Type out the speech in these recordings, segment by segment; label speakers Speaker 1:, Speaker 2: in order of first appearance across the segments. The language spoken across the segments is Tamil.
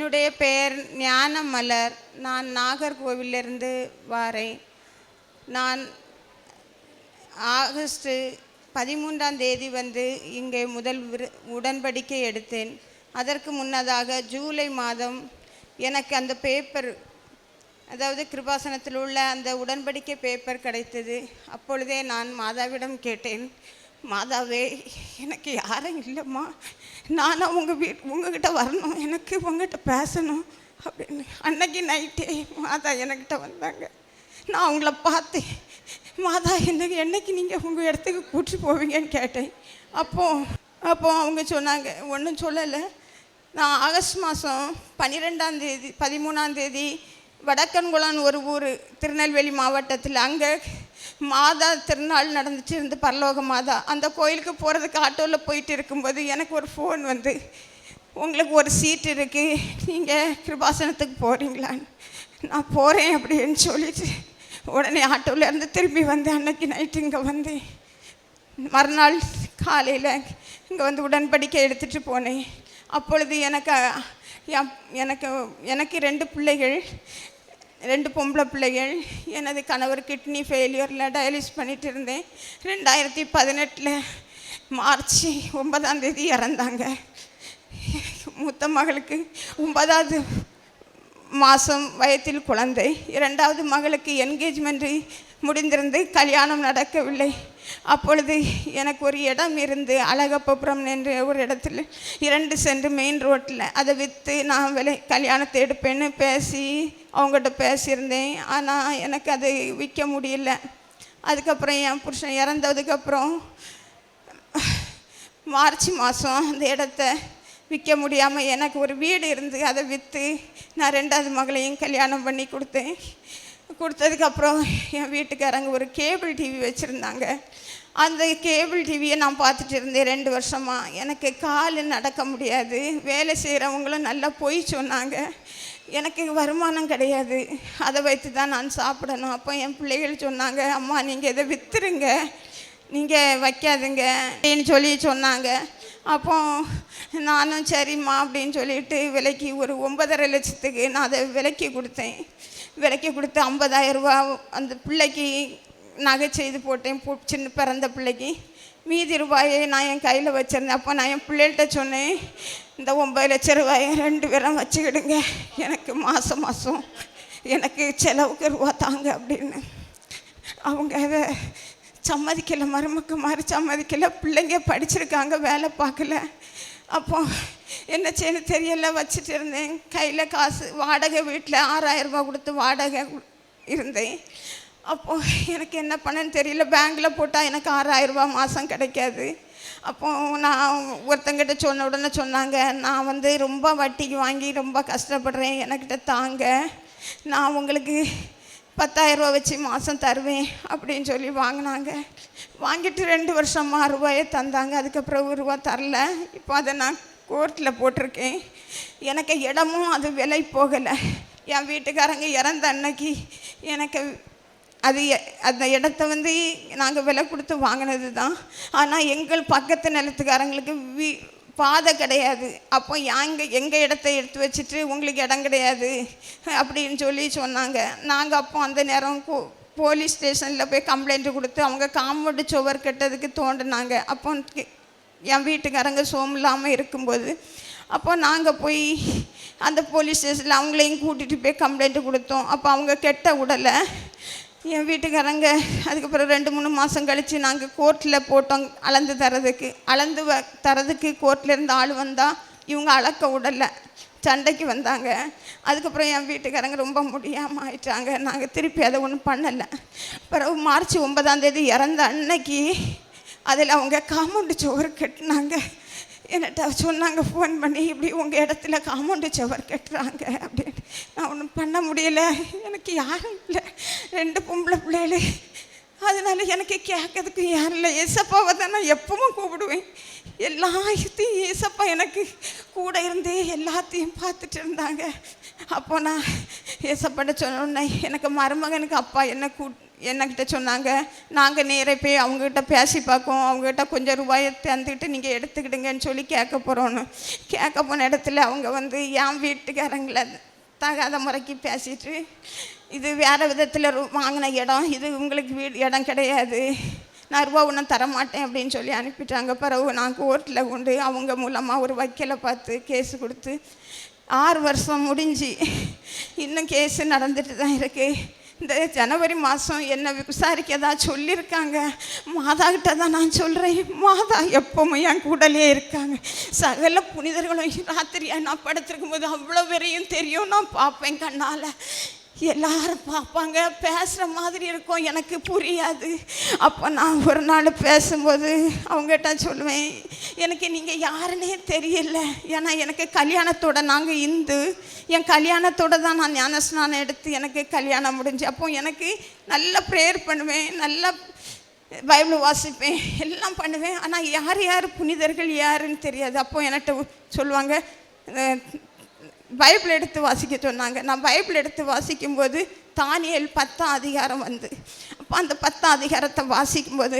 Speaker 1: என்னுடைய பெயர் ஞானமலர். நான் நாகர்கோவிலிருந்து வாரேன். நான் ஆகஸ்ட் 13ஆம் தேதி வந்து இங்கே முதல் உடன்படிக்கை எடுத்தேன். அதற்கு முன்னதாக ஜூலை மாதம் எனக்கு அந்த பேப்பர், அதாவது கிருபாசனத்தில் உள்ள அந்த உடன்படிக்கை பேப்பர் கிடைத்தது. அப்பொழுதே நான் மாதாவிடம் கேட்டேன், மாதாவே எனக்கு யாரும் இல்லைம்மா, நானும் உங்ககிட்ட வரணும், எனக்கு உங்ககிட்ட பேசணும் அப்படின்னு. அன்னைக்கு நைட்டே மாதா என்கிட்ட வந்தாங்க. நான் அவங்கள பார்த்தேன். மாதா என்னைக்கு நீங்கள் உங்கள் இடத்துக்கு கூட்டி போவீங்கன்னு கேட்டேன். அப்போ அவங்க சொன்னாங்க, ஒன்றும் சொல்லலை. நான் ஆகஸ்ட் மாதம் 13ஆம் தேதி வடக்கன்குளம் ஒரு ஊர் திருநெல்வேலி மாவட்டத்தில், அங்கே மாதா திருநாள் நடந்துட்டு இருந்து பரலோக மாதா, அந்த கோயிலுக்கு போகிறதுக்கு ஆட்டோவில் போயிட்டு இருக்கும்போது எனக்கு ஒரு ஃபோன் வந்து, உங்களுக்கு ஒரு சீட் இருக்குது, நீங்கள் கிருபாசனத்துக்கு போகிறீங்களான்னு. நான் போகிறேன் அப்படின்னு சொல்லிட்டு உடனே ஆட்டோவிலேருந்து திரும்பி வந்தேன். அன்னைக்கு நைட்டு இங்கே வந்தேன். மறுநாள் காலையில் இங்கே வந்து உடன்படிக்கை எடுத்துகிட்டு போனேன். அப்பொழுது எனக்கு 2 பிள்ளைகள், 2 பொம்பளை பிள்ளைகள். எனது கணவர் கிட்னி ஃபெயிலியரில் டயாலிஸ் பண்ணிகிட்டு இருந்தேன். 2018 மார்ச் 9ஆம் தேதி இறந்தாங்க. மூத்த மகளுக்கு 9வது மாதம் வயத்தில் குழந்தை. 2வது மகளுக்கு என்கேஜ்மெண்ட்டு முடிந்திருந்து கல்யாணம் நடக்கவில்லை. அப்பொழுது எனக்கு ஒரு இடம் இருந்து அழகப்பபுரம் என்ற ஒரு இடத்துல 2 சென்ட் மெயின் ரோட்டில், அதை விற்று நான் கல்யாணத்தை எடுப்பேன்னு பேசி அவங்ககிட்ட பேசியிருந்தேன். ஆனால் எனக்கு அதை விற்க முடியல. அதுக்கப்புறம் என் புருஷன் இறந்ததுக்கப்புறம் மார்ச் மாதம் அந்த இடத்த விற்க முடியாமல் எனக்கு ஒரு வீடு இருந்து அதை விற்று நான் 2வது மகளையும் கல்யாணம் பண்ணி கொடுத்ததுக்கப்புறம் என் வீட்டுக்காரங்க ஒரு கேபிள் டிவி வச்சுருந்தாங்க. அந்த கேபிள் டிவியை நான் பார்த்துட்டு இருந்தேன் 2 வருஷமாக. எனக்கு கால் நடக்க முடியாது. வேலை செய்கிறவங்களும் நல்லா பொய் சொன்னாங்க. எனக்கு வருமானம் கிடையாது, அதை வைத்து தான் நான் சாப்பிடணும். அப்போ என் பிள்ளைகள் சொன்னாங்க, அம்மா நீங்கள் இதை விற்றுருங்க, நீங்கள் வைக்காதுங்க அப்படின்னு சொன்னாங்க. அப்போ நானும் சரிம்மா அப்படின்னு சொல்லிட்டு விலைக்கு ஒரு 9.5 லட்சத்துக்கு நான் அதை விலைக்கு கொடுத்தேன். விலைக்கு கொடுத்து 50,000 ரூபா அந்த பிள்ளைக்கு நகை செய்து போட்டேன், சின்ன பிறந்த பிள்ளைக்கு. மீதி ரூபாயை நான் என் கையில் வச்சுருந்தேன். அப்போ நான் என் பிள்ளைகிட்ட சொன்னேன், இந்த 9 லட்ச ரூபாயை 2 பேரும் வச்சுக்கிடுங்க, எனக்கு மாதம் எனக்கு செலவுக்கு ரூபா தாங்க அப்படின்னு. அவங்க அதை சம்மதிக்கலை, மருமக்கு மாதிரி சம்மதிக்கலை. பிள்ளைங்க படிச்சிருக்காங்க, வேலை பார்க்கல. அப்போ என்ன செய்யணும் தெரியல, வச்சுட்டு இருந்தேன். கையில் காசு, வாடகை வீட்டில் 6,000 ரூபா கொடுத்து வாடகை இருந்தேன். அப்போது எனக்கு என்ன பண்ணேன்னு தெரியல. பேங்கில் போட்டால் எனக்கு 6,000 ரூபா மாதம் கிடைக்காது. அப்போது நான் ஒருத்தங்கிட்ட சொன்ன உடனே சொன்னாங்க, நான் வந்து ரொம்ப வட்டிக்கு வாங்கி ரொம்ப கஷ்டப்படுறேன், எனக்கிட்ட தாங்க, நான் உங்களுக்கு 10,000 ரூபா வச்சு மாதம் தருவேன் அப்படின்னு சொல்லி வாங்கினாங்க. வாங்கிட்டு 2 வருஷமாக ரூபாயை தந்தாங்க. அதுக்கப்புறம் ரூபா தரல. இப்போ அதை நான் கோர்ட்டில் போட்டிருக்கேன். எனக்கு இடமும் அது விலை போகலை. என் வீட்டுக்காரங்க இறந்த அன்னைக்கு எனக்கு அந்த இடத்த வந்து நாங்கள் விலை கொடுத்து வாங்கினது தான். ஆனால் எங்கள் பக்கத்து நிலத்துக்காரங்களுக்கு பாதை கிடையாது. அப்போ எங்கள் இடத்த எடுத்து வச்சுட்டு உங்களுக்கு இடம் கிடையாது அப்படின்னு சொன்னாங்க. நாங்கள் அப்போ அந்த நேரம் போலீஸ் ஸ்டேஷனில் போய் கம்ப்ளைண்ட்டு கொடுத்து அவங்க காம்பவுண்டு சுவர் கட்டதுக்கு தோண்டினாங்க. அப்போ என் வீட்டுக்காரங்க சோம் இல்லாமல் இருக்கும்போது அப்போ நாங்கள் போய் அந்த போலீஸ் ஸ்டேஷனில் அவங்களையும் கூட்டிகிட்டு போய் கம்ப்ளைண்ட்டு கொடுத்தோம். அப்போ அவங்க கெட்ட விடலை என் வீட்டுக்காரங்க. அதுக்கப்புறம் 2-3 மாதம் கழித்து நாங்கள் கோர்ட்டில் போட்டோம் அளந்து தரதுக்கு கோர்ட்லேருந்து ஆள் வந்தால் இவங்க அளக்க விடலை, சண்டைக்கு வந்தாங்க. அதுக்கப்புறம் என் வீட்டுக்காரங்க ரொம்ப முடியாமல் ஆயிட்டாங்க. நாங்கள் திருப்பி அதை ஒன்றும் பண்ணலை. பிறகு மார்ச் 9ஆம் தேதி இறந்த அன்னைக்கு அதில் அவங்க காம்பவுண்டு சுவர் கட்டினாங்க. என்கிட்ட சொன்னாங்க ஃபோன் பண்ணி, இப்படி உங்கள் இடத்துல காம்பவுண்டு சுவர் கட்டுறாங்க அப்படின்னு. நான் ஒன்றும் பண்ண முடியலை, எனக்கு யாரும் இல்லை, 2 பொம்பளை பிள்ளைகள். அதனால எனக்கு கேட்கறதுக்கு யாரும் இல்லை. ஏசப்பாவை தான் நான் எப்பவும் கூப்பிடுவேன். எல்லாத்தையும் ஏசப்பா எனக்கு கூட இருந்தே எல்லாத்தையும் பார்த்துட்டு இருந்தாங்க. அப்போ நான் ஏசப்பாட்ட சொன்னேன், எனக்கு மருமகனுக்கு அப்பா என்னக்கிட்ட சொன்னாங்க, நாங்கள் நேரே போய் அவங்ககிட்ட பேசி பார்க்கோம், அவங்ககிட்ட கொஞ்சம் ரூபாயை தந்துக்கிட்டு நீங்கள் எடுத்துக்கிடுங்கன்னு சொல்லி கேட்க போகிறோன்னு. கேட்க போன இடத்துல அவங்க வந்து என் வீட்டுக்காரங்களை தகாத முறைக்கு பேசிட்டு, இது வேறு விதத்தில் வாங்கின இடம், இது உங்களுக்கு இடம் கிடையாது, நான் ரூபா ஒன்றும் தரமாட்டேன் அப்படின்னு சொல்லி அனுப்பிட்டாங்க. பிறகு நான் கோர்ட்டில் கொண்டு அவங்க மூலமாக ஒரு வக்கீலை பார்த்து கேஸு கொடுத்து 6 வருஷம் முடிஞ்சு இன்னும் கேஸு நடந்துட்டு தான் இருக்குது. இந்த ஜனவரி மாதம் என்னை விசாரிக்கதா சொல்லியிருக்காங்க. மாதாக்கிட்ட தான் நான் சொல்கிறேன், மாதா எப்போவுமே என் கூடலே இருக்காங்க. சகல புனிதர்களும் ராத்திரியாக நான் படுத்திருக்கும் போது அவ்வளோ வரையும் தெரியும், நான் பார்ப்பேன் கண்ணால், எல்லாரும் பார்ப்பாங்க, பேசுகிற மாதிரி இருக்கும், எனக்கு புரியாது. அப்போ நான் ஒரு நாள் பேசும்போது அவங்ககிட்ட சொல்லுவேன், எனக்கு நீங்கள் யாருன்னே தெரியல, ஏன்னா எனக்கு கல்யாணத்தோட நாங்கள் இந்து, என் கல்யாணத்தோடு தான் நான் ஞானஸ்நானம் எடுத்து எனக்கு கல்யாணம் முடிஞ்சு. அப்போ எனக்கு நல்லா ப்ரேயர் பண்ணுவேன், நல்லா பைபிள் வாசிப்பேன், எல்லாம் பண்ணுவேன். ஆனால் யார் புனிதர்கள் யாருன்னு தெரியாது. அப்போ என்கிட்ட சொல்லுவாங்க, பைபிள் எடுத்து வாசிக்க சொன்னாங்க. நான் பைபிள் எடுத்து வாசிக்கும்போது தானியேல் 10ஆம் அதிகாரம் வந்து, அப்போ அந்த 10ஆம் அதிகாரத்தை வாசிக்கும்போது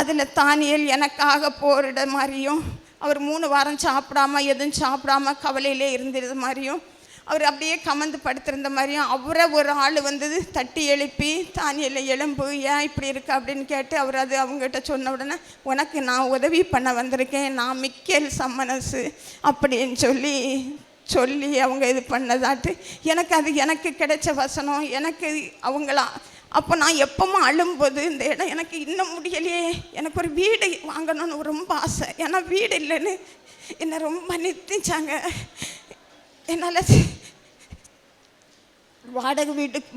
Speaker 1: அதில் தானியேல் எனக்காக போரிட மாதிரியும், அவர் 3 வாரம் சாப்பிடாம எதுவும் சாப்பிடாம கவலையிலே இருந்தது மாதிரியும், அவர் அப்படியே கமந்து படுத்திருந்த மாதிரியும், அவரை ஒரு ஆள் வந்து தட்டி எழுப்பி தானியேல் எலும்பு ஏன் இப்படி இருக்கு அப்படின்னு கேட்டு அவர் அது அவங்ககிட்ட சொன்ன உடனே, உனக்கு நான் உதவி பண்ண வந்திருக்கேன், நான் மிக்கேல் சம்மனஸு அப்படின்னு சொல்லி அவங்க இது பண்ணதாட்டு எனக்கு அது எனக்கு கிடைச்ச வசனம். எனக்கு அவங்களா அப்போ நான் எப்பவும் அழும்போது இந்த இடம் எனக்கு இன்னும் முடியலையே, எனக்கு ஒரு வீடு வாங்கணும்னு ரொம்ப ஆசை. ஏன்னா வீடு இல்லைன்னு என்னை ரொம்ப நிறுத்திச்சாங்க. என்னால்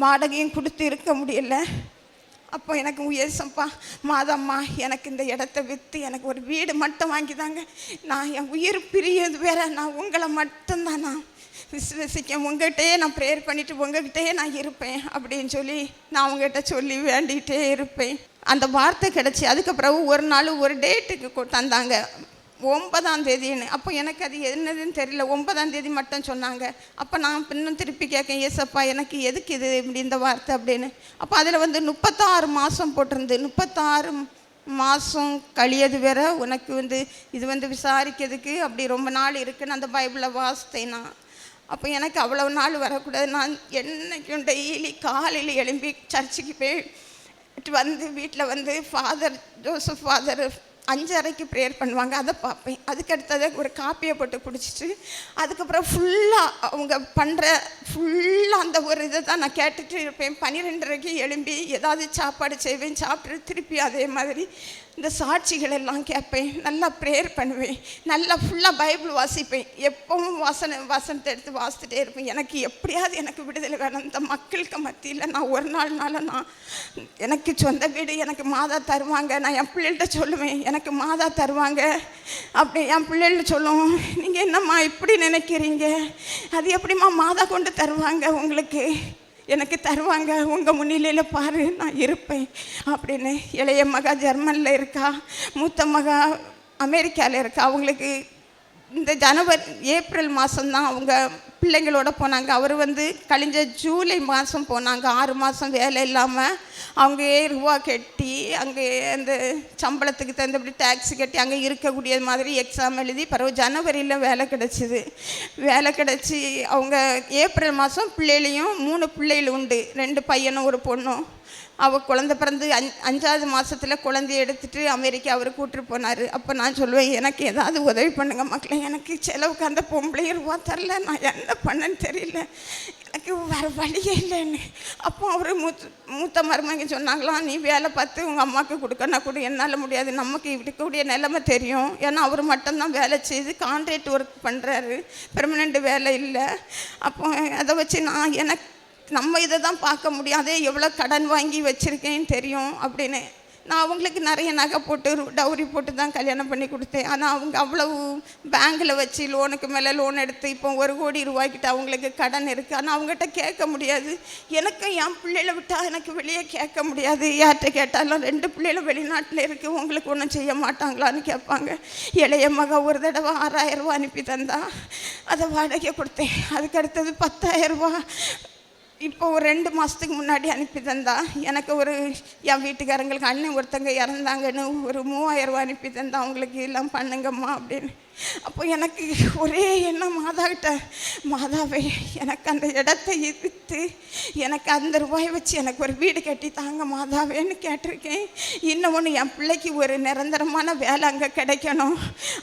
Speaker 1: வாடகையும் கொடுத்து இருக்க முடியல. அப்போ எனக்கு ஏசப்பா, மாதம்மா எனக்கு இந்த இடத்த விற்று எனக்கு ஒரு வீடு மட்டும் வாங்கிதாங்க, நான் என் உயிர் பிரியது வேற, நான் உங்களை மட்டும்தான் நான் விசுவசிக்க, உங்கள்கிட்டயே நான் ப்ரேயர் பண்ணிவிட்டு உங்கள்கிட்டயே நான் இருப்பேன் அப்படின்னு சொல்லி நான் அவங்ககிட்ட சொல்லி வேண்டிகிட்டே இருப்பேன். அந்த வார்த்தை கிடச்சி அதுக்கப்புறம் ஒரு நாள் ஒரு டேட்டுக்கு தந்தாங்க, 9ஆம் தேதின்னு. அப்போ எனக்கு அது என்னதுன்னு தெரியல, 9ஆம் தேதி மட்டும் சொன்னாங்க. அப்போ நான் இன்னும் திருப்பி கேட்கேன், ஏசப்பா எனக்கு எதுக்கு இது இப்படி இந்த வார்த்தை அப்படின்னு. அப்போ அதில் வந்து 36 மாதம் போட்டிருந்து, 36 மாதம் கழியது வேற உனக்கு வந்து இது வந்து விசாரிக்கிறதுக்கு அப்படி ரொம்ப நாள் இருக்குன்னு அந்த பைபிளை வாசித்தேன் நான். அப்போ எனக்கு அவ்வளோ நாள் வரக்கூடாது, நான் என்னைக்கும் டெய்லி காலையில் எழும்பி சர்ச்சுக்கு போய் வந்து வீட்டில் வந்து ஜோசப் ஃபாதர் 5:30க்கு ப்ரேயர் பண்ணுவாங்க, அதை பார்ப்பேன். அதுக்கடுத்ததை ஒரு காப்பியை போட்டு குடிச்சிட்டு அதுக்கப்புறம் ஃபுல்லாக அவங்க பண்ணுற ஃபுல்லாக அந்த ஒரு இதை தான் நான் கேட்டுட்டு இருப்பேன். 12:30க்கு எழும்பி ஏதாவது சாப்பாடு செய்வேன், சாப்பிட்டு திருப்பி அதே மாதிரி இந்த சாட்சிகள் எல்லாம் கேட்பேன், நல்லா ப்ரேயர் பண்ணுவேன், நல்லா ஃபுல்லாக பைபிள் வாசிப்பேன். எப்பவும் வசனத்தை எடுத்து வாசித்துட்டே இருப்பேன். எனக்கு எப்படியாவது எனக்கு விடுதலை வேணும். இந்த மக்களுக்கு மத்தியில் நான் ஒரு நாள்னால நான் எனக்கு சொந்த வீடு எனக்கு மாதா தருவாங்க, நான் என் பிள்ளைகள்கிட்ட சொல்லுவேன் எனக்கு மாதா தருவாங்க அப்படி. என் பிள்ளைகள்ட்ட சொல்லுவோம், நீங்கள் என்னம்மா இப்படி நினைக்கிறீங்க, அது எப்படிம்மா மாதா கொண்டு தருவாங்க உங்களுக்கு, எனக்கு தருவாங்க, உங்கள் முன்னிலையில் பாரு நான் இருப்பேன் அப்படின்னு. இளைய மகா ஜெர்மனில் இருக்கா, மூத்த மகா அமெரிக்காவில் இருக்கா. அவங்களுக்கு இந்த ஏப்ரல் மாதம்தான் அவங்க பிள்ளைங்களோட போனாங்க. அவர் வந்து கழிஞ்ச ஜூலை மாதம் போனாங்க. 6 மாதம் வேலை இல்லாமல் அங்கேயே ரூபா கட்டி அங்கே அந்த சம்பளத்துக்கு தகுந்தபடி டேக்ஸி கட்டி அங்கே இருக்கக்கூடிய மாதிரி எக்ஸாம் எழுதி பிறகு ஜனவரியில் வேலை கிடச்சிது. வேலை கிடச்சி அவங்க ஏப்ரல் மாதம் பிள்ளைகளையும் 3 பிள்ளைகள் உண்டு, 2 பையனும் ஒரு பொண்ணும். அவள் குழந்தை பிறந்து 5ஆவது மாதத்தில் குழந்தைய எடுத்துகிட்டு அமெரிக்கா அவர் கூப்பிட்டு போனார். அப்போ நான் சொல்லுவேன், எனக்கு ஏதாவது உதவி பண்ணுங்க மக்களே, எனக்கு செலவுக்கு அந்த பொம்பளையும் ரூபா தரல, நான் என்ன பண்ணேன்னு தெரியல, எனக்கு வேறு வழியே இல்லைன்னு. அப்போ அவர் மூத்த மருமக சொன்னாங்களாம், நீ வேலை பார்த்து உங்கள் அம்மாவுக்கு கொடுக்கணும் கூட, என்னால் முடியாது, நமக்கு இருக்கக்கூடிய நிலைமை தெரியும். ஏன்னா அவர் மட்டும்தான் வேலை செய்து கான்ட்ராக்ட் ஒர்க் பண்ணுறாரு, பெர்மனெண்ட் வேலை இல்லை. அப்போ அதை வச்சு நம்ம இதை தான் பார்க்க முடியும், அதே எவ்வளோ கடன் வாங்கி வச்சுருக்கேன்னு தெரியும் அப்படின்னு. நான் அவங்களுக்கு நிறைய நகை போட்டு டவுரி போட்டு தான் கல்யாணம் பண்ணி கொடுத்தேன். ஆனால் அவங்க அவ்வளவு பேங்கில் வச்சு லோனுக்கு மேலே லோன் எடுத்து இப்போ 1 கோடி ரூபாய்க்கிட்ட அவங்களுக்கு கடன் இருக்குது. ஆனால் அவங்ககிட்ட கேட்க முடியாது. எனக்கு என் பிள்ளைகளை விட்டால் எனக்கு வெளியே கேட்க முடியாது. யார்கிட்ட கேட்டாலும் 2 பிள்ளைகளும் வெளிநாட்டில் இருக்குது, உங்களுக்கு ஒன்றும் செய்ய மாட்டாங்களான்னு கேட்பாங்க. இளைய மக ஒரு தடவை 6000 ரூபா அனுப்பி தந்தா, அதை வாடகை கொடுத்தேன். அதுக்கு அடுத்தது 10,000 ரூபா இப்போ ஒரு 2 மாதத்துக்கு முன்னாடி அனுப்பி தந்தா. எனக்கு ஒரு என் வீட்டுக்காரங்களுக்கு அண்ணன் ஒருத்தங்க இறந்தாங்கன்னு ஒரு 3000 ரூபா அனுப்பி தந்தா, அவங்களுக்கு எல்லாம் பண்ணுங்கம்மா அப்படின்னு. அப்போ எனக்கு ஒரே எண்ணம் மாதாகிட்ட, மாதாவே எனக்கு அந்த இடத்தை விற்று எனக்கு அந்த ரூபாயை வச்சு எனக்கு ஒரு வீடு கட்டி தாங்க மாதாவேன்னு கேட்டிருக்கேன். இன்னொன்று, என் பிள்ளைக்கு ஒரு நிரந்தரமான வேலை அங்கே கிடைக்கணும்,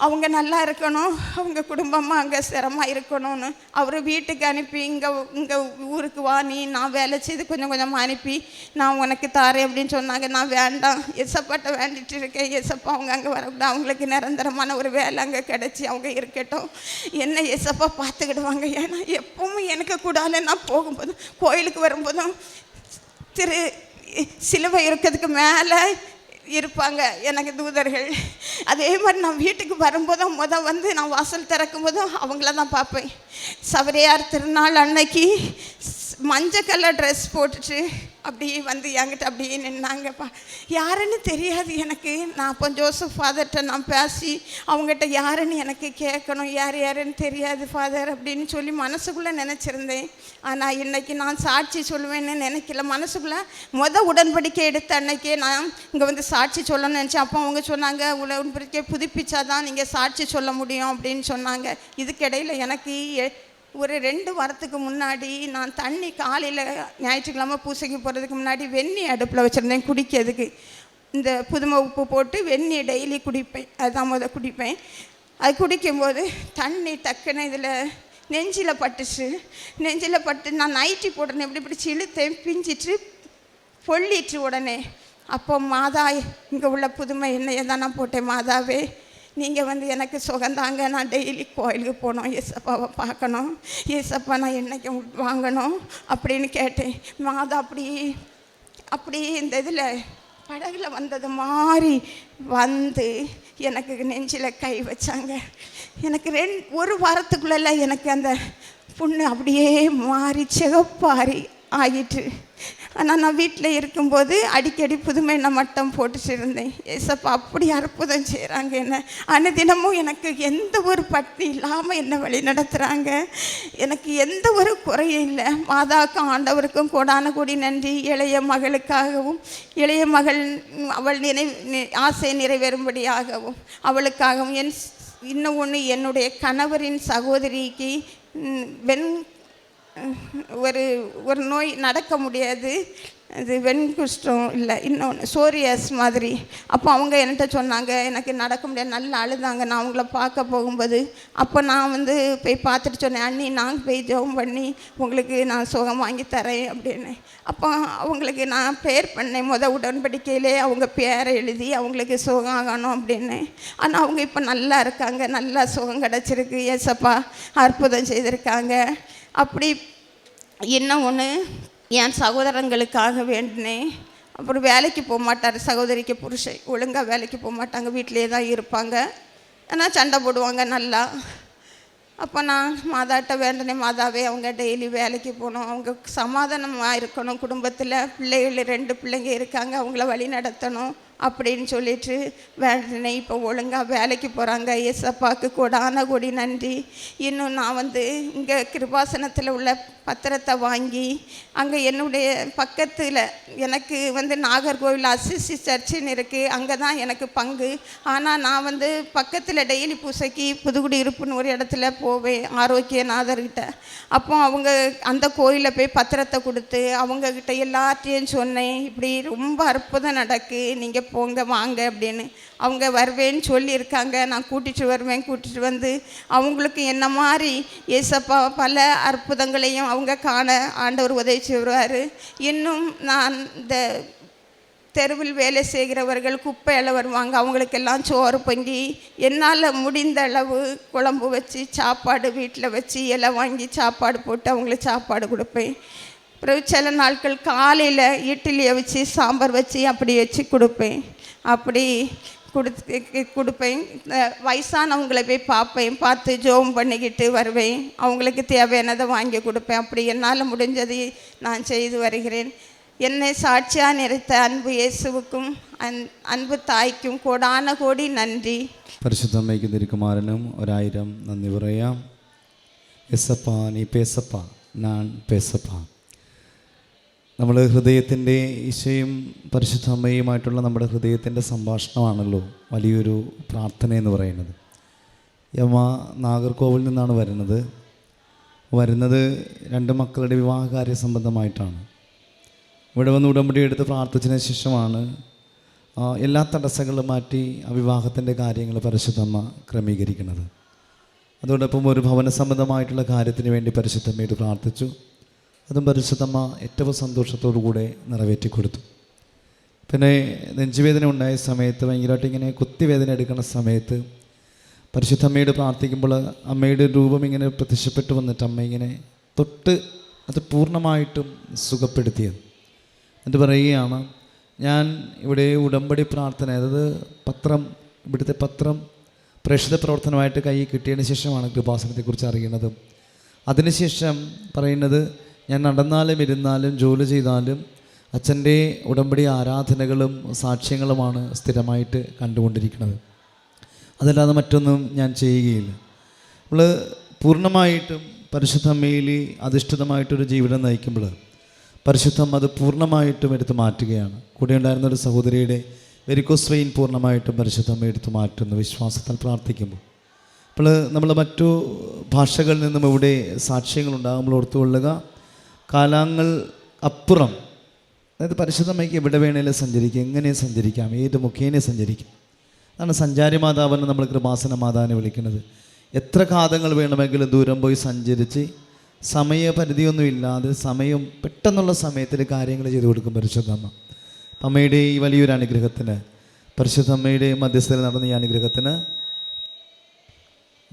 Speaker 1: அவங்க நல்லா இருக்கணும், அவங்க குடும்பமாக அங்கே சிரமமாக இருக்கணும்னு அவர் வீட்டுக்கு அனுப்பி இங்கே ஊருக்கு வா, நீ நான் வேலை செய்து கொஞ்சம் கொஞ்சமாக அனுப்பி நான் உனக்கு தாரேன் அப்படின்னு சொன்னாங்க. நான் வேண்டாம், எசப்பாட்ட வேண்டிட்டு இருக்கேன். எசப்பா அவங்க அங்கே வரக்கூடாது, அவங்களுக்கு நிரந்தரமான ஒரு வேலை அங்கே அவங்க இருக்கட்டும், என்ன ஏசப்பா பார்த்துக்கிடுவாங்க. ஏன்னா எப்பவும் எனக்கு கூடால நான் போகும்போது கோயிலுக்கு வரும்போதும் சிலுவை இருக்கிறதுக்கு மேலே இருப்பாங்க எனக்கு தூதர்கள். அதே மாதிரி நான் வீட்டுக்கு வரும்போதும் வந்து நான் வாசல் திறக்கும் போதும் அவங்கள தான் பார்ப்பேன். சவரியார் திருநாள் அன்னைக்கு மஞ்சள் கலர் ட்ரெஸ் போட்டுட்டு அப்படியே வந்து என்கிட்ட அப்படியே நின்னாங்கப்பா. யாருன்னு தெரியாது எனக்கு. நான் அப்போ ஜோசப் ஃபாதர்கிட்ட நான் பேசி அவங்ககிட்ட யாருன்னு எனக்கு கேட்கணும், யாருன்னு தெரியாது ஃபாதர் அப்படின்னு சொல்லி மனசுக்குள்ளே நினச்சிருந்தேன். ஆனால் இன்றைக்கி நான் சாட்சி சொல்லுவேன்னு நினைக்கல. மனசுக்குள்ளே உடன்படிக்கை எடுத்த அன்னைக்கே நான் இங்கே வந்து சாட்சி சொல்லணும்னு நினச்சேன். அப்போ அவங்க சொன்னாங்க, உடன்படிக்கை புதுப்பிச்சா தான் நீங்கள் சாட்சி சொல்ல முடியும் அப்படின்னு சொன்னாங்க. இதுக்கிடையில் எனக்கு ஒரு 2 வாரத்துக்கு முன்னாடி நான் தண்ணி காலையில் ஞாயிற்றுக்கிழமை பூசைக்கு போகிறதுக்கு முன்னாடி வெந்நி அடுப்பில் வச்சுருந்தேன் குடிக்கிறதுக்கு. இந்த புதுமை உப்பு போட்டு வெந்நி டெய்லி குடிப்பேன், அதுதான் குடிப்பேன். அது குடிக்கும்போது தண்ணி டக்குன்னு இதில் நெஞ்சில் பட்டு நான் நைட்டி போடுறேன், எப்படி பிடிச்சி இழுத்தேன், பிஞ்சிட்டு பொள்ளிட்டு உடனே. அப்போ மாதா இங்கே உள்ள புதுமை எண்ணெயை தான் நான் போட்டேன். மாதாவே நீங்கள் வந்து எனக்கு சுகந்தாங்க, நான் டெய்லி கோயிலுக்கு போகணும், ஏசப்பாவை பார்க்கணும், ஏசப்பா நான் என்னைக்கு வாங்கணும் அப்படின்னு கேட்டேன். மாதா அப்படி இந்த இதில் படகுல வந்தது மாதிரி வந்து எனக்கு நெஞ்சில் கை வச்சாங்க. எனக்கு 1 வாரத்துக்குள்ளே எனக்கு அந்த புண்ணு அப்படியே மாறி சிகப்பாரி ஆகிட்டு. ஆனால் நான் வீட்டில் இருக்கும்போது அடிக்கடி புதுமை எண்ணெய் மட்டும் போட்டுட்டு இருந்தேன். ஏசப்பா அப்படி அற்புதம் செய்கிறாங்க என்ன. அனுதினமும் எனக்கு எந்த ஒரு பட்னி இல்லாமல் என்ன வழி நடத்துகிறாங்க. எனக்கு எந்த ஒரு குறையும் இல்லை. மாதாவுக்கும் ஆண்டவருக்கும் கோடான கோடி நன்றி. இளைய மகளுக்காகவும், இளைய மகள் அவள் ஆசை நிறைவேறும்படியாகவும் அவளுக்காகவும், இன்னும் ஒன்று, என்னுடைய கணவரின் சகோதரிக்கு ஒரு நோய் நடக்க முடியாது, அது வெண்குஷ்டம் இல்லை, இன்னொன்று சோரியாஸ் மாதிரி. அப்போ அவங்க என்கிட்ட சொன்னாங்க, எனக்கு நடக்க முடியாது, நல்லா அழுதாங்க. நான் அவங்கள பார்க்க போகும்போது அப்போ நான் வந்து போய் பார்த்துட்டு சொன்னேன், அண்ணி நான் போய் ஜெபம் பண்ணி உங்களுக்கு நான் சுகம் வாங்கி தரேன் அப்படின்னு. அப்போ அவங்களுக்கு நான் பேர் பண்ணேன், உடன்படிக்கையிலே அவங்க பேரை எழுதி அவங்களுக்கு சுகம் ஆகணும் அப்படின்னு. ஆனால் அவங்க இப்போ நல்லா இருக்காங்க, நல்லா சுகம் கிடச்சிருக்கு, ஏசப்பா அற்புதம் செய்திருக்காங்க. அப்படி இன்னும் ஒன்று, என் சகோதரங்களுக்காக வேண்டினேன். அப்புறம் வேலைக்கு போக மாட்டார் சகோதரிக்கு புருஷன், ஒழுங்காக வேலைக்கு போக மாட்டாங்க, வீட்டிலே தான் இருப்பாங்க. ஆனால் சண்டை போடுவாங்க நல்லா. அப்போ நான் மாதாட்ட வேண்டினேன், மாதாவே அவங்க டெய்லி வேலைக்கு போகணும், அவங்க சமாதானமாக இருக்கணும், குடும்பத்தில் பிள்ளைகள் 2 பிள்ளைங்க இருக்காங்க, அவங்கள வழி நடத்தணும் அப்படின்னு சொல்லிட்டு வேண்டினேன். இப்போ ஒழுங்காக வேலைக்கு போகிறாங்க. ஏசப்பாவுக்கு கோடான கோடி நன்றி. இன்னும் நான் வந்து இங்கே கிருபாசனத்தில் உள்ள பத்திரத்தை வாங்கி அங்கே என்னுடைய பக்கத்தில் எனக்கு வந்து நாகர்கோவில் அசிசி சர்ச்சுன்னு இருக்குது, அங்கே தான் எனக்கு பங்கு. ஆனால் நான் வந்து பக்கத்தில் டெய்லி பூசைக்கு புதுக்குடி இருப்புன்னு ஒரு இடத்துல போவேன், ஆரோக்கியநாதர்கிட்ட. அப்போ அவங்க அந்த கோயிலில் போய் பத்திரத்தை கொடுத்து அவங்கக்கிட்ட எல்லாத்தையும் சொன்னேன், இப்படி ரொம்ப அற்புதம் நடக்கு, நீங்கள் போங்க வாங்க அப்படின்னு. அவங்க வருவேன்னு சொல்லியிருக்காங்க. நான் கூட்டிகிட்டு வந்து அவங்களுக்கு என்ன மாதிரி ஏசப்பா பல அற்புதங்களையும் அவங்க காண ஆண்டவர் உதவி செய்வார். இன்னும் நான் இந்த தெருவில் வேலை செய்கிறவர்கள் குப்பையில் வருவாங்க, அவங்களுக்கெல்லாம் சோறு பொங்கி என்னால் முடிந்த அளவு குழம்பு வச்சு சாப்பாடு வீட்டில் வச்சு இலை வாங்கி சாப்பாடு போட்டு அவங்களுக்கு சாப்பாடு கொடுப்பேன். அப்புறம் சில நாட்கள் காலையில் இட்லியை வச்சு சாம்பார் வச்சு அப்படி வச்சு கொடுப்பேன். அப்படி கொடுப்பேன். வயசானவங்களை போய் பார்ப்பேன், பார்த்து ஜோம் பண்ணிக்கிட்டு வருவேன், அவங்களுக்கு தேவையானதை வாங்கி கொடுப்பேன். அப்படி என்னால் முடிஞ்சதை நான் செய்து வருகிறேன். என்னை சாட்சியாக நிறைத்த அன்பு இயேசுவுக்கும் அன்பு தாய்க்கும் கோடான கோடி நன்றி.
Speaker 2: பரிசுத்தமைக்கு இருக்குமாறனும் 1000 நன்றி உரையாம். எசப்பா நீ பேசப்பா, நான் பேசப்பா. നമ്മൾ ഹൃദയത്തിൻ്റെ ഈശോയും പരിശുദ്ധ അമ്മയുമായിട്ടുള്ള നമ്മുടെ ഹൃദയത്തിൻ്റെ സംഭാഷണമാണല്ലോ വലിയൊരു പ്രാർത്ഥന എന്ന് പറയുന്നത്. ഈ അമ്മ നാഗർകോവിൽ നിന്നാണ് വരുന്നത് 2 മക്കളുടെ വിവാഹകാര്യ സംബന്ധമായിട്ടാണ്. ഇവിടെ വന്ന് ഉടമ്പടി എടുത്ത് പ്രാർത്ഥിച്ചതിന് ശേഷമാണ് എല്ലാ തടസ്സങ്ങളും മാറ്റി ആ വിവാഹത്തിൻ്റെ കാര്യങ്ങൾ പരിശുദ്ധമ്മ ക്രമീകരിക്കുന്നത്. അതോടൊപ്പം ഒരു ഭവന സംബന്ധമായിട്ടുള്ള കാര്യത്തിന് വേണ്ടി പരിശുദ്ധമ്മയോട് പ്രാർത്ഥിച്ചു. അതും പരിശുദ്ധമ്മ ഏറ്റവും സന്തോഷത്തോടു കൂടെ നിറവേറ്റി കൊടുത്തു. പിന്നെ നെഞ്ചുവേദന ഉണ്ടായ സമയത്ത് ഭയങ്കരമായിട്ട് ഇങ്ങനെ കുത്തിവേദന എടുക്കുന്ന സമയത്ത് പരിശുദ്ധമ്മയോട് പ്രാർത്ഥിക്കുമ്പോൾ അമ്മയുടെ രൂപം ഇങ്ങനെ പ്രത്യക്ഷപ്പെട്ടു വന്നിട്ട് അമ്മ ഇങ്ങനെ തൊട്ട് അത് പൂർണ്ണമായിട്ടും സുഖപ്പെടുത്തിയത്. എന്നിട്ട് പറയുകയാണ്, ഞാൻ ഇവിടെ ഉടമ്പടി പ്രാർത്ഥന, അതായത് ഇവിടുത്തെ പത്രം പ്രേക്ഷിത പ്രവർത്തനമായിട്ട് കൈ കിട്ടിയതിന് ശേഷമാണ് കൃപാസനത്തെക്കുറിച്ച് അറിയുന്നത്. അതിനുശേഷം പറയുന്നത്, ഞാൻ നടന്നാലും ഇരുന്നാലും ജോലി ചെയ്താലും അച്ഛൻ്റെ ഉടമ്പടി ആരാധനകളും സാക്ഷ്യങ്ങളുമാണ് സ്ഥിരമായിട്ട് കണ്ടുകൊണ്ടിരിക്കുന്നത്. അതല്ലാതെ മറ്റൊന്നും ഞാൻ ചെയ്യുകയില്ല. നമ്മൾ പൂർണ്ണമായിട്ടും പരിശുദ്ധമ്മയിൽ അധിഷ്ഠിതമായിട്ടൊരു ജീവിതം നയിക്കുമ്പോൾ പരിശുദ്ധമ്മ അത് പൂർണ്ണമായിട്ടും എടുത്തു മാറ്റുകയാണ്. കൂടെ ഉണ്ടായിരുന്നൊരു സഹോദരിയുടെ വെരിക്കോസ് വെയിൻ പൂർണ്ണമായിട്ടും പരിശുദ്ധമ്മ എടുത്തു മാറ്റുന്നു വിശ്വാസത്താൽ പ്രാർത്ഥിക്കുമ്പോൾ. അപ്പോൾ നമ്മൾ മറ്റു ഭാഷകളിൽ നിന്നും ഇവിടെ സാക്ഷ്യങ്ങളുണ്ടാകുമ്പോൾ ഓർത്തുകൊള്ളുക, കാലങ്ങൾ അപ്പുറം, അതായത് പരിശുദ്ധമ്മയ്ക്ക് എവിടെ വേണേലും സഞ്ചരിക്കാം, എങ്ങനെ സഞ്ചരിക്കാം, ഏത് മുഖേനെ സഞ്ചരിക്കാം. അതാണ് സഞ്ചാരി മാതാവെന്ന് നമ്മൾ കൃപാസന മാതാവിനെ വിളിക്കുന്നത്. എത്ര കാതങ്ങൾ വേണമെങ്കിലും ദൂരം പോയി സഞ്ചരിച്ച് സമയപരിധിയൊന്നും ഇല്ലാതെ പെട്ടെന്നുള്ള സമയത്തിൽ കാര്യങ്ങൾ ചെയ്തു കൊടുക്കും പരിശുദ്ധമ്മ. അമ്മയുടെ ഈ വലിയൊരു അനുഗ്രഹത്തിന്, പരിശുദ്ധമ്മയുടെ മധ്യസ്ഥയിൽ നടന്ന ഈ അനുഗ്രഹത്തിന്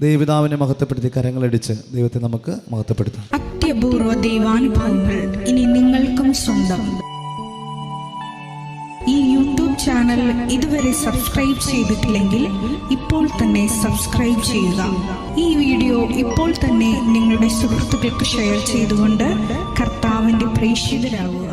Speaker 2: ദൈവപിതാവിനെ മഹത്വപ്പെടുത്തി കരങ്ങളടിച്ച് ദൈവത്തെ നമുക്ക് മഹത്വപ്പെടുത്താം.
Speaker 3: അത്യപൂർവ ദൈവാനുഭവങ്ങൾ ഇനി നിങ്ങൾക്കും സ്വന്തം. ഈ യൂട്യൂബ് ചാനൽ ഇതുവരെ സബ്സ്ക്രൈബ് ചെയ്തിട്ടില്ലെങ്കിൽ ഇപ്പോൾ തന്നെ സബ്സ്ക്രൈബ് ചെയ്യുക. ഈ വീഡിയോ ഇപ്പോൾ തന്നെ നിങ്ങളുടെ സുഹൃത്തുക്കൾക്ക് ഷെയർ ചെയ്തുകൊണ്ട് കർത്താവിൻ്റെ പ്രേക്ഷിതരാകുക.